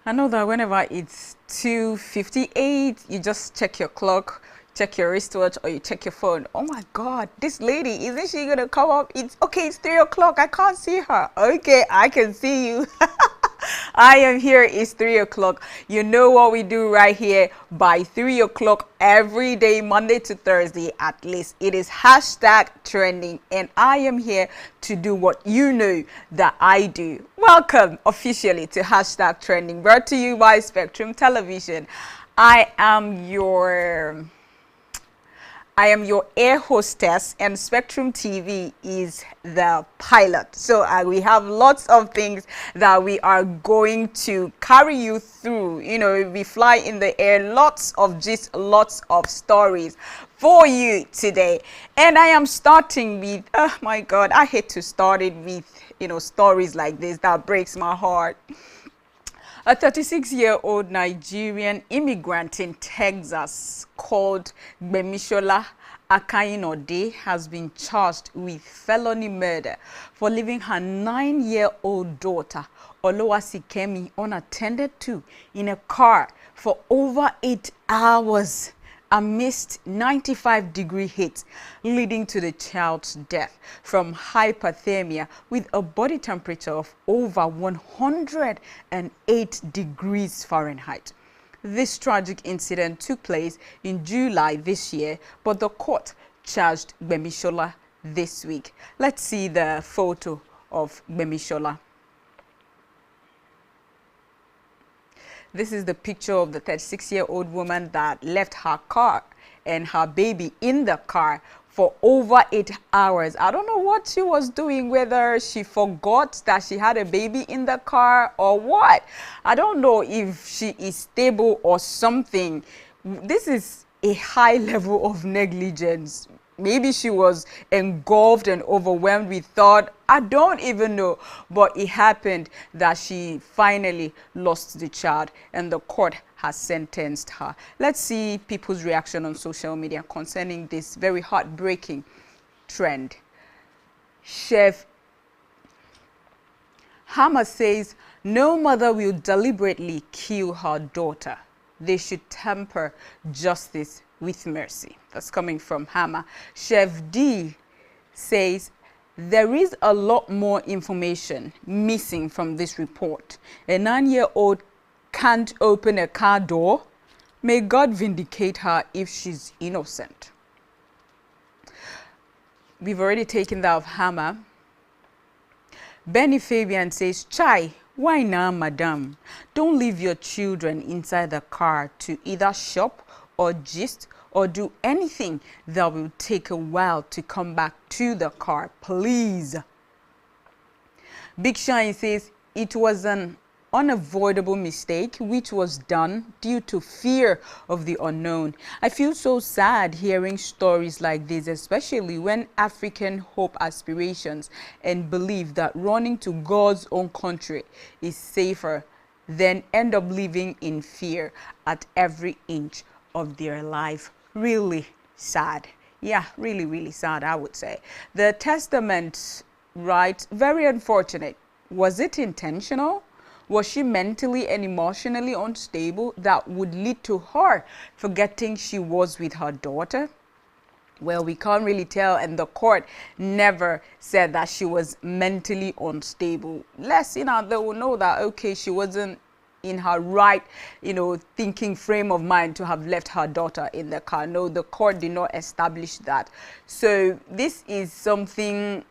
I know that whenever it's 2:58, you just check your clock, check your wristwatch, or you check your phone. Oh my God, this lady, isn't she gonna come up? It's okay, it's 3 o'clock. I can't see her. Okay, I can see you. I am here. It's 3 o'clock. You know what we do right here by 3 o'clock every day, Monday to Thursday at least. It is hashtag trending, and I am here to do what you know that I do. Welcome officially to hashtag trending, brought to you by Spectrum Television. I am your air hostess, and Spectrum TV is the pilot. So we have lots of things that we are going to carry you through. You know, we fly in the air, lots of gist, lots of stories for you today. And I am starting with, oh my God, I hate to start it with, stories like this. That breaks my heart. A 36-year-old Nigerian immigrant in Texas called Gbemisola Akanyinode has been charged with felony murder for leaving her 9-year-old daughter, Oluwasikemi, unattended to in a car for over 8 hours amidst 95-degree heat, leading to the child's death from hypothermia with a body temperature of over 108 degrees Fahrenheit. This tragic incident took place in July this year, but the court charged Gbemisola this week. Let's see the photo of Gbemisola. This is the picture of the 36-year-old woman that left her car and her baby in the car for over 8 hours. I don't know what she was doing, whether she forgot that she had a baby in the car or what. I don't know if she is stable or something. This is a high level of negligence. Maybe she was engulfed and overwhelmed with thought. I don't even know. But it happened that she finally lost the child, and the court has sentenced her. Let's see people's reaction on social media concerning this very heartbreaking trend. Chef Hammer says, no mother will deliberately kill her daughter. They should temper justice with mercy. That's coming from Hammer. Chef D says, there is a lot more information missing from this report. A 9-year-old can't open a car door. May God vindicate her if she's innocent. We've already taken that of Hammer. Benny Fabian says, Chai, why now, madam? Don't leave your children inside the car to either shop or gist or do anything that will take a while to come back to the car, please. Big Shine says, it was an unavoidable mistake which was done due to fear of the unknown. I feel so sad hearing stories like this, especially when African hope aspirations and believe that running to God's own country is safer than end up living in fear at every inch of their life. Really sad. Yeah, really, really sad, I would say. The testament writes, very unfortunate. Was it intentional? Was she mentally and emotionally unstable that would lead to her forgetting she was with her daughter? Well, we can't really tell, and the court never said that she was mentally unstable. Less, they will know that, okay, she wasn't in her right, thinking frame of mind to have left her daughter in the car. No, the court did not establish that. So this is something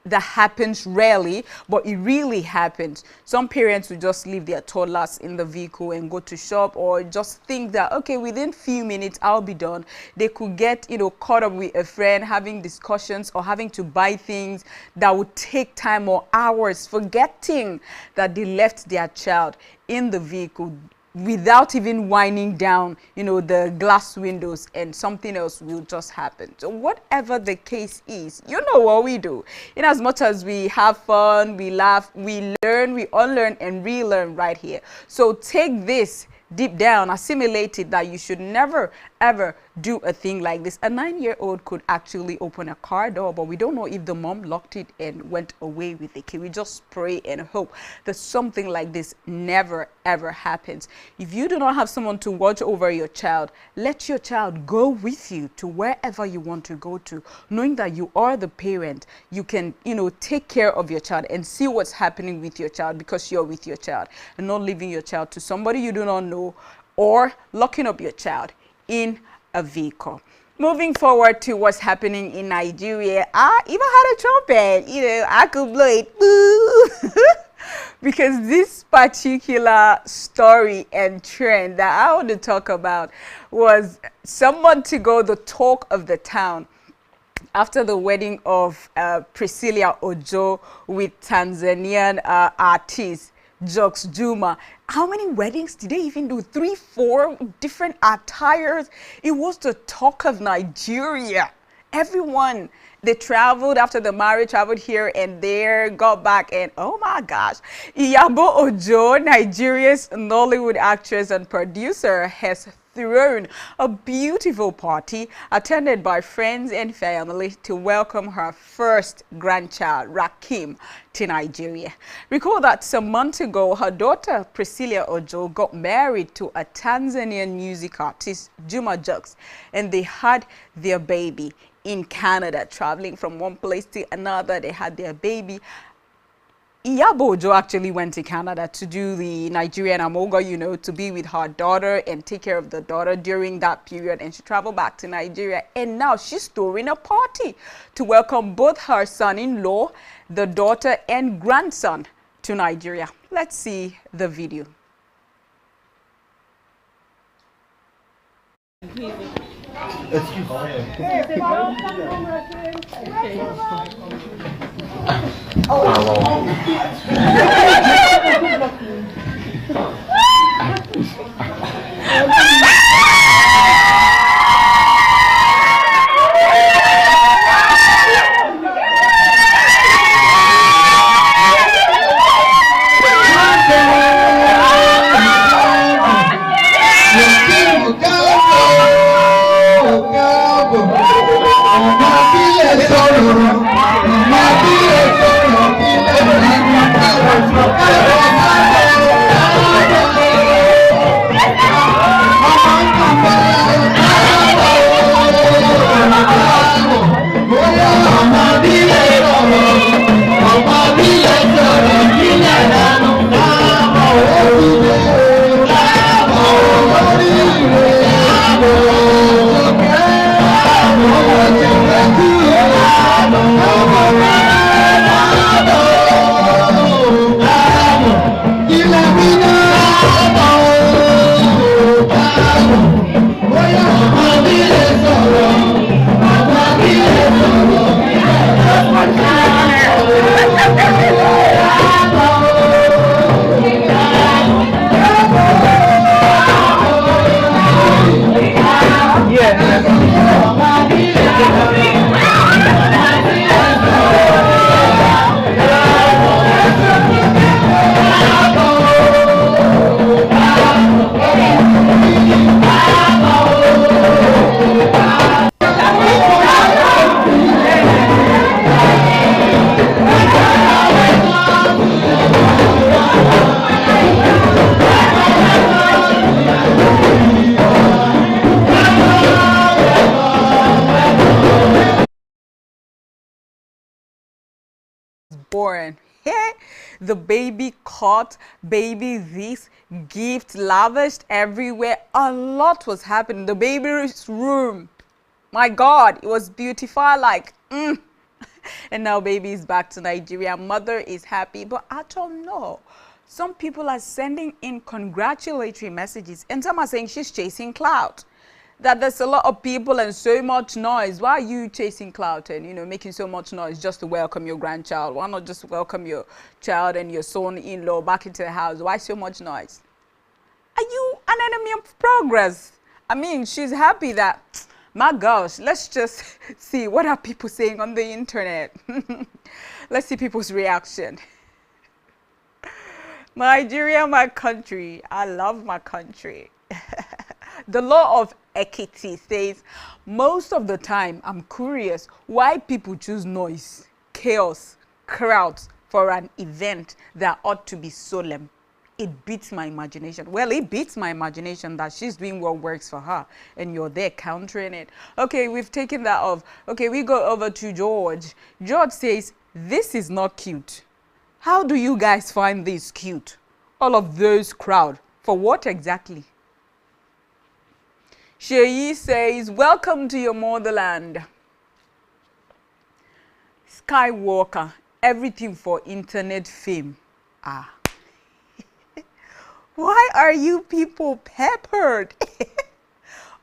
that happens rarely, but it really happens. Some parents will just leave their toddlers in the vehicle and go to shop, or just think that, okay, within few minutes I'll be done. They could get, caught up with a friend, having discussions or having to buy things that would take time or hours, forgetting that they left their child in the vehicle without even winding down, the glass windows, and something else will just happen. So whatever the case is, you know what we do. In as much as we have fun, we laugh, we learn, we unlearn and relearn right here. So take this deep down assimilated that you should never ever do a thing like this. A 9-year-old could actually open a car door, but we don't know if the mom locked it and went away with the key. We just pray and hope that something like this never ever happens. If you do not have someone to watch over your child, let your child go with you to wherever you want to go to, knowing that you are the parent. You can, take care of your child and see what's happening with your child because you're with your child, and not leaving your child to somebody you do not know or locking up your child in a vehicle. Moving forward to what's happening in Nigeria, I even had a trumpet, I could blow it. Boo! Because this particular story and trend that I want to talk about was some months ago the talk of the town after the wedding of Priscilla Ojo with Tanzanian artist Jux Juma. How many weddings did they even do? 3, 4 different attires. It was the talk of Nigeria. Everyone, they traveled after the marriage, traveled here and there, got back, and oh my gosh, Iyabo Ojo, Nigeria's Nollywood actress and producer, has thrown a beautiful party attended by friends and family to welcome her first grandchild, Rakim, to Nigeria. Recall that some months ago, her daughter Priscilla Ojo got married to a Tanzanian music artist, Juma Jux, and they had their baby in Canada, traveling from one place to another. They had their baby. Iyabo Ojo actually went to Canada to do the Nigerian Amoga, to be with her daughter and take care of the daughter during that period. And she traveled back to Nigeria. And now she's throwing a party to welcome both her son-in-law, the daughter, and grandson to Nigeria. Let's see the video. Excuse Born. The baby caught, baby this, gift lavished everywhere. A lot was happening. The baby's room, my God, it was beautified like And now baby is back to Nigeria. Mother is happy, but I don't know. Some people are sending in congratulatory messages, and some are saying she's chasing clout. That there's a lot of people and so much noise. Why are you chasing clout and, making so much noise just to welcome your grandchild? Why not just welcome your child and your son-in-law back into the house? Why so much noise? Are you an enemy of progress? I mean, she's happy that, my gosh, let's just see what are people saying on the internet. Let's see people's reaction. Nigeria, my country. I love my country. The law of equity says most of the time I'm curious why people choose noise, chaos, crowds for an event that ought to be solemn. It beats my imagination. Well, it beats my imagination that she's doing what works for her and you're there countering it. Okay, we've taken that off. Okay, we go over to George. George says, this is not cute. How do you guys find this cute? All of those crowd. For what exactly? Sheyi says, welcome to your motherland. Skywalker, everything for internet fame. Ah. Why are you people peppered?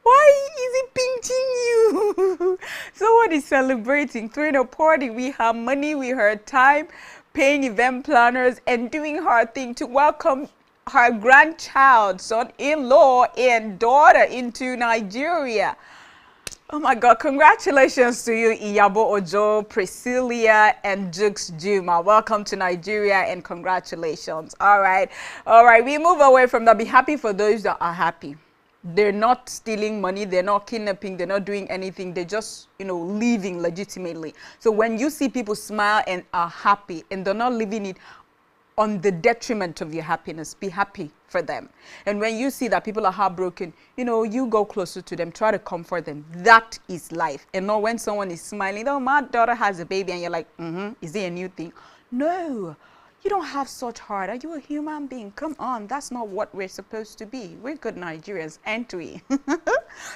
Why is it pinching you? Someone is celebrating, throwing a party. We have money, we have time, paying event planners and doing her thing to welcome her grandchild, son-in-law and daughter into Nigeria. Oh my God, congratulations to you, Iyabo Ojo, Priscilla, and Jukes Juma. Welcome to Nigeria and congratulations. All right, we move away from that. Be happy for those that are happy. They're not stealing money, they're not kidnapping, they're not doing anything, they're just, living legitimately. So when you see people smile and are happy and they're not living it on the detriment of your happiness, be happy for them. And when you see that people are heartbroken, you go closer to them, try to comfort them. That is life. And not when someone is smiling, oh, my daughter has a baby, and you're like, is it a new thing? No, you don't have such heart. Are you a human being? Come on, that's not what we're supposed to be. We're good Nigerians, aren't we?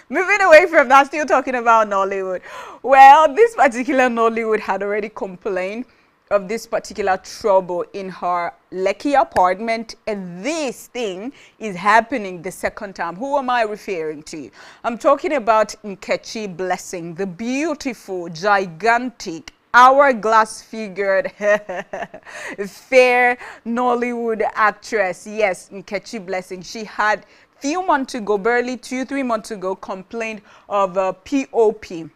Moving away from that, still talking about Nollywood. Well, this particular Nollywood had already complained of this particular trouble in her Lekki apartment, and this thing is happening the second time. Who am I referring to? I'm talking about Nkechi Blessing, the beautiful, gigantic, hourglass-figured, fair Nollywood actress. Yes, Nkechi Blessing. She had few months ago, barely 2-3 months ago, complained of a POP,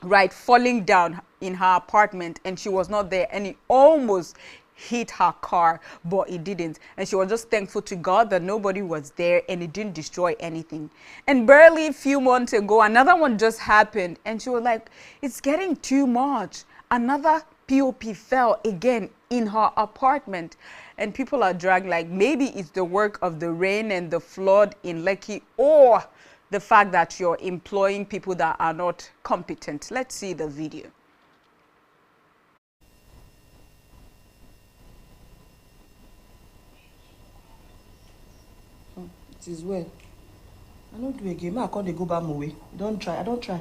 right, falling down in her apartment, and she was not there, and it almost hit her car, but it didn't. And she was just thankful to God that nobody was there and it didn't destroy anything. And barely a few months ago, another one just happened, and she was like, it's getting too much. Another POP fell again in her apartment, and people are dragged like maybe it's the work of the rain and the flood in Lekki, or the fact that you're employing people that are not competent. Let's see the video. It is well. I don't do again. I can't go back my way. Don't try. I don't try.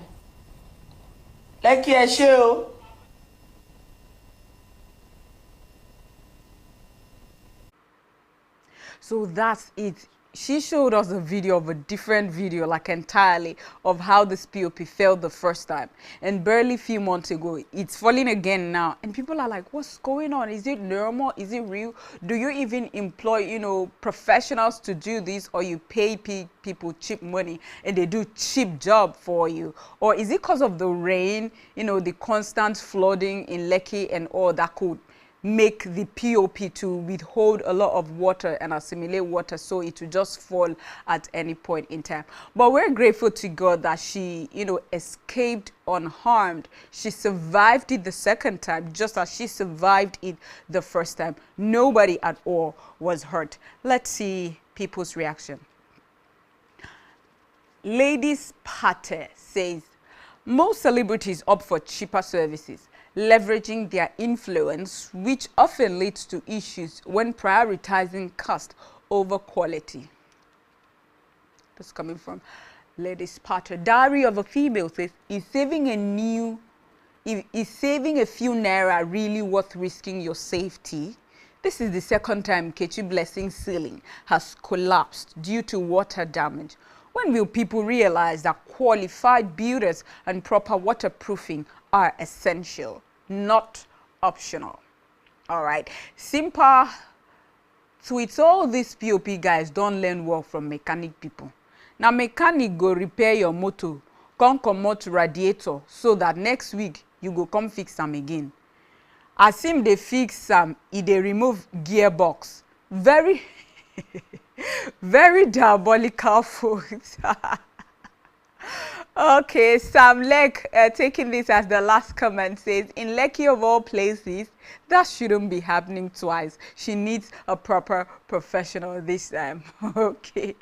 Like your show. So that's it. She showed us a video of a different video, like entirely, of how this POP fell the first time. And barely a few months ago, it's falling again now. And people are like, what's going on? Is it normal? Is it real? Do you even employ, professionals to do this, or you pay people cheap money and they do cheap job for you? Or is it because of the rain, the constant flooding in Lekki and all that could make the POP to withhold a lot of water and assimilate water, so it will just fall at any point in time? But we're grateful to God that she, escaped unharmed. She survived it the second time, just as she survived it the first time. Nobody at all was hurt. Let's see people's reaction. Ladies Pate says, most celebrities opt for cheaper services, leveraging their influence, which often leads to issues when prioritizing cost over quality. That's coming from Lady Sparta. Diary of a Female says, is saving a few naira really worth risking your safety? This is the second time Nkechi Blessing's ceiling has collapsed due to water damage. When will people realize that qualified builders and proper waterproofing are essential, not optional? All right. Simple tweets, all these POP guys don't learn work from mechanic people. Now mechanic go repair your motor, come comot radiator, so that next week you go come fix them again. As him they fix them, they remove gearbox, Very, very diabolical folks. Okay, Sam Lek, taking this as the last comment, says, in Lekki of all places, that shouldn't be happening twice. She needs a proper professional this time. Okay.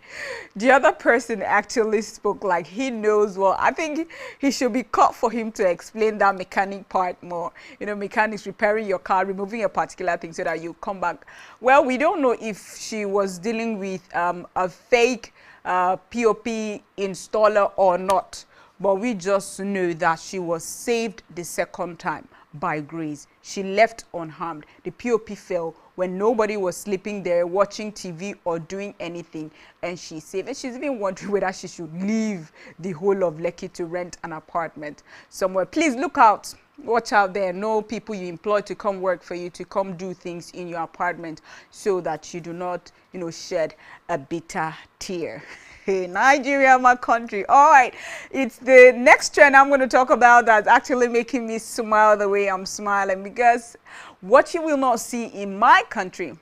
The other person actually spoke like he knows well. I think he should be caught for him to explain that mechanic part more. You know, mechanics repairing your car, removing a particular thing so that you come back. Well, we don't know if she was dealing with a fake POP installer or not, but we just know that she was saved the second time by grace. She left unharmed. The POP fell when nobody was sleeping there watching TV or doing anything, and she's safe. And she's even wondering whether she should leave the whole of Lekki to rent an apartment somewhere. Please look out. Watch out there. Know people you employ to come work for you, to come do things in your apartment, so that you do not, you know, shed a bitter tear. Hey, Nigeria, my country. All right, it's the next trend I'm going to talk about that's actually making me smile the way I'm smiling, because what you will not see in my country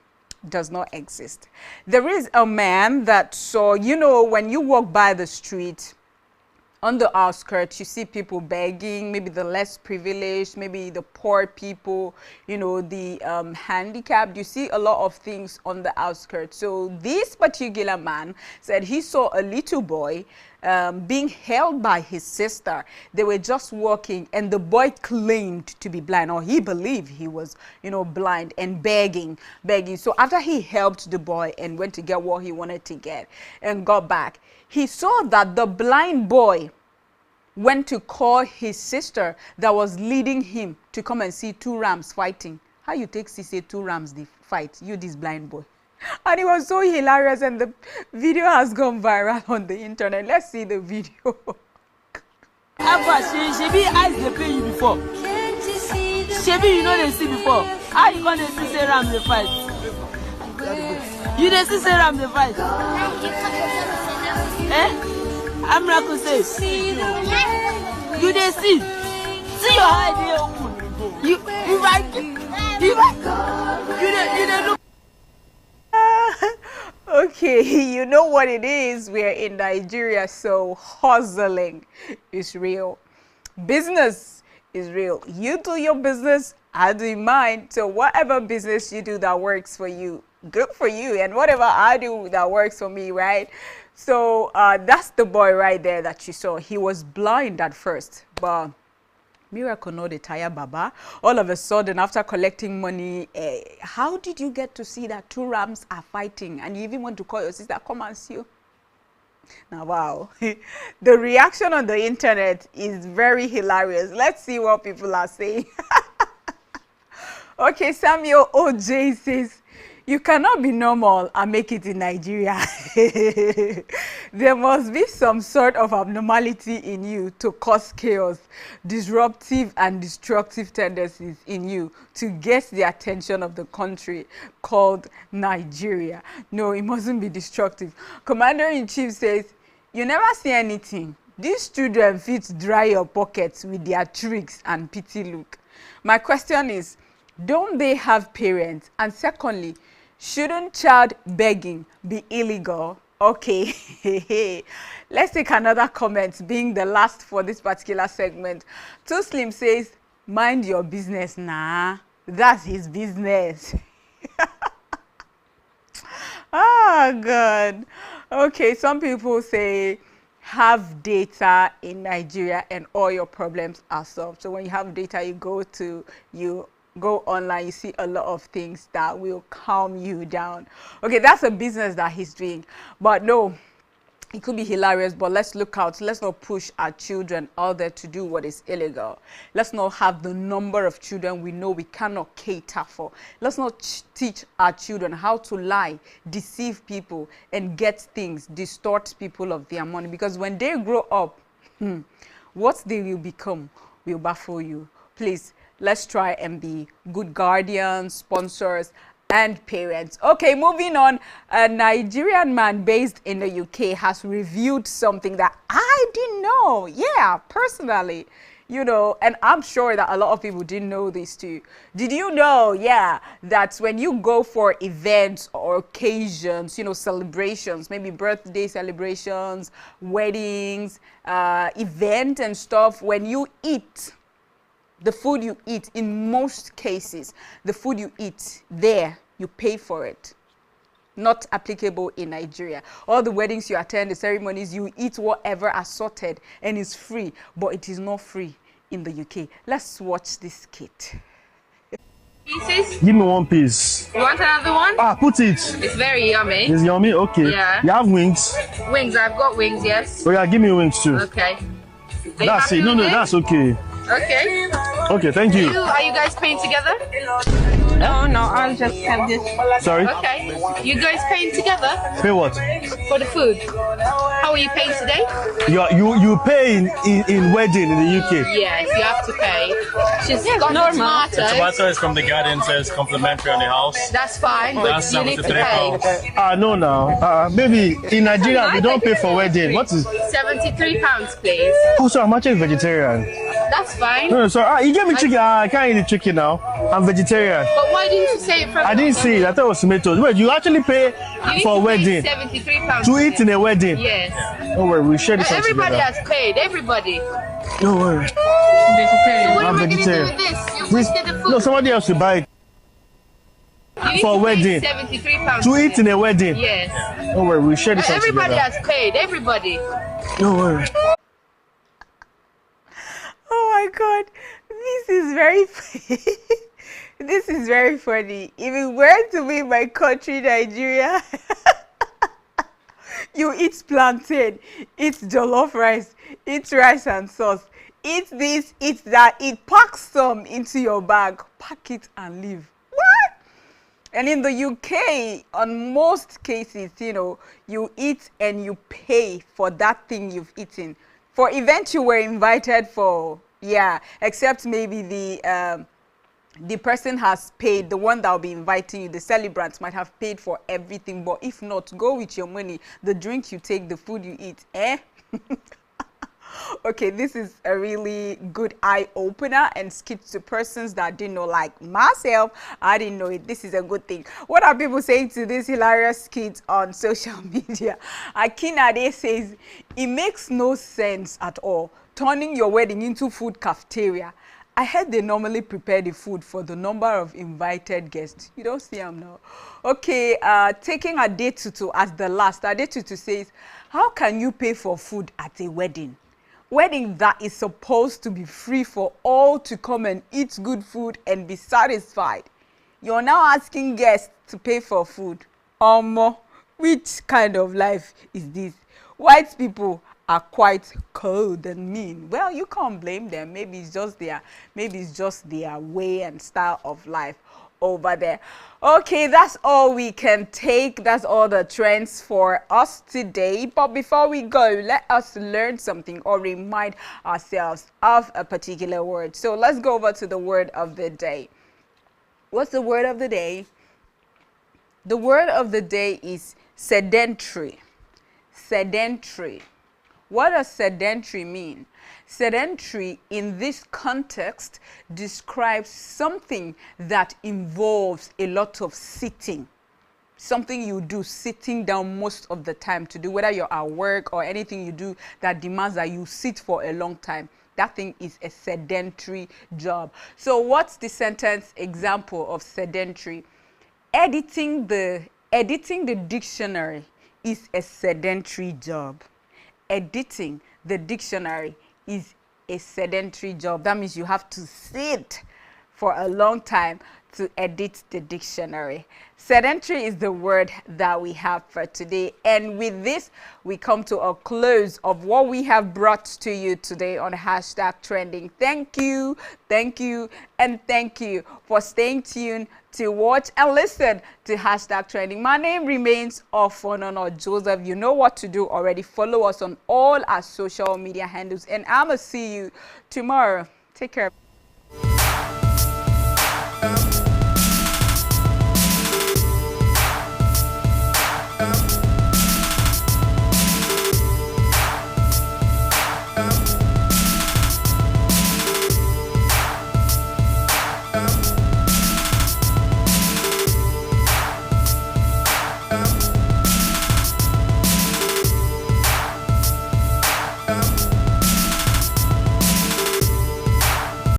does not exist. There is a man that saw, you know, when you walk by the street, on the outskirts, you see people begging, maybe the less privileged, maybe the poor people, you know, the handicapped. You see a lot of things on the outskirts. So this particular man said he saw a little boy being held by his sister. They were just walking, and the boy claimed to be blind, or he believed he was, you know, blind, and begging. So after he helped the boy and went to get what he wanted to get and got back, he saw that the blind boy went to call his sister that was leading him to come and see two rams fighting. How you take see two rams they fight, you this blind boy? And it was so hilarious, and the video has gone viral on the internet. Let's see the video. Shebi eyes dey pay you before. Shebi you know they see before. How you gonna see say ram dey fight? You dey see say ram dey fight? I'm not gonna say. You dey see? See your eye dey open. You right? You dey look. Okay, you know what it is. We're in Nigeria, so hustling is real. Business is real. You do your business, I do mine. So whatever business you do that works for you, good for you. And whatever I do that works for me, right? So that's the boy right there that you saw. He was blind at first, but miracle no the tire baba. All of a sudden, after collecting money, how did you get to see that two rams are fighting, and you even want to call your sister come and see you? Now, wow. The reaction on the internet is very hilarious. Let's see what people are saying. Okay, Samuel OJ says, you cannot be normal and make it in Nigeria. There must be some sort of abnormality in you to cause chaos, disruptive and destructive tendencies in you to get the attention of the country called Nigeria. No, it mustn't be destructive. Commander-in-Chief says, you never see anything. These children fit dry your pockets with their tricks and pity look. My question is, don't they have parents? And secondly, shouldn't child begging be illegal? Okay, let's take another comment, being the last for this particular segment. Too Slim says, mind your business, nah. That's his business. Oh, God. Okay, some people say, have data in Nigeria and all your problems are solved. So when you have data, you go online, you see a lot of things that will calm you down. Okay, that's a business that he's doing. But no, it could be hilarious, but let's look out. Let's not push our children out there to do what is illegal. Let's not have the number of children we know we cannot cater for. Let's not teach our children how to lie, deceive people, and get things, distort people of their money. Because when they grow up, what they will become will baffle you. Please, let's try and be good guardians, sponsors, and parents. Okay, moving on. A Nigerian man based in the UK has revealed something that I didn't know. Yeah, personally. you know, and I'm sure that a lot of people didn't know this too. Did you know, yeah, that when you go for events or occasions, you know, celebrations, maybe birthday celebrations, weddings, event and stuff, when you eat, the food you eat, in most cases, the food you eat there, you pay for it. Not applicable in Nigeria. All the weddings you attend, the ceremonies, you eat whatever assorted and it's free, but it is not free in the UK. Let's watch this skit. Pieces? Give me one piece. You want another one? Ah, put it. It's very yummy. It's yummy. Okay. Yeah. You have wings. Wings, I've got wings, yes. Oh yeah, give me wings too. Okay. That's it. No, that's okay. Okay. Okay, thank you. Are you guys paying together? No, I'll just have this. Sorry. Okay. You guys paying together Pay what? for the food? How are you paying today? You pay in wedding in the UK. Yes, you have to pay. She's got The tomatoes. tomato is from the garden, says complimentary on the house. That's fine, but That's you need to 73 pay. pounds. No now. Maybe in Nigeria we don't pay for wedding. What is? £73, please. Oh, sorry, I'm actually vegetarian. That's fine. No, sorry. You gave me chicken. I can't eat the chicken now. I'm vegetarian. But why didn't you say it from I didn't see it. I thought it was tomatoes. Wait, you actually pay You need for a to pay wedding £73 to eat in a wedding? Yes. Don't worry, we share this one Everybody together. has paid. Everybody. Don't worry. So what I'm am I going to do vegetarian. with this? You This, wasted the food. no, somebody else will buy it You need for a to pay wedding. £73 to eat in a wedding. Yes. Don't worry, we share this one Everybody together. has paid. Everybody. Don't worry. Oh my God, this is very funny. This is very funny. If it were to be my country, Nigeria, you eat plantain, eat jollof rice, eat rice and sauce, eat this, eat that, pack some into your bag, pack it and leave. What? And in the UK, on most cases, you know, you eat and you pay for that thing you've eaten. For events you were invited for, yeah, except maybe the person has paid, the one that will be inviting you, the celebrant might have paid for everything, but if not, go with your money, the drink you take, the food you eat, Okay, this is a really good eye-opener and skit to persons that didn't know, like myself. I didn't know it. This is a good thing. What are people saying to this hilarious skit on social media? Akinade says, it makes no sense at all, turning your wedding into food cafeteria. I heard they normally prepare the food for the number of invited guests. You don't see them now. Okay, taking Adetutu as the last. Adetutu says, how can you pay for food at a wedding? Wedding that is supposed to be free for all to come and eat good food and be satisfied. You're now asking guests to pay for food. Which kind of life is this? White people are quite cold and mean. Well, you can't blame them. Maybe it's just their way and style of life over there. Okay, that's all we can take. That's all the trends for us today. But before we go, let us learn something or remind ourselves of a particular word. So let's go over to the word of the day. What's the word of the day? The word of the day is sedentary. Sedentary. What does sedentary mean? Sedentary in this context describes something that involves a lot of sitting. Something you do sitting down most of the time to do, whether you're at work or anything you do that demands that you sit for a long time. That thing is a sedentary job. So what's the sentence example of sedentary? Editing the dictionary is a sedentary job. Editing the dictionary is a sedentary job. That means you have to sit for a long time to edit the dictionary. Sedentary is the word that we have for today. And with this, we come to a close of what we have brought to you today on #trending. Thank you, and thank you for staying tuned to watch and listen to #trending. My name remains Ofonono Joseph. You know what to do already. Follow us on all our social media handles, and I'ma see you tomorrow. Take care.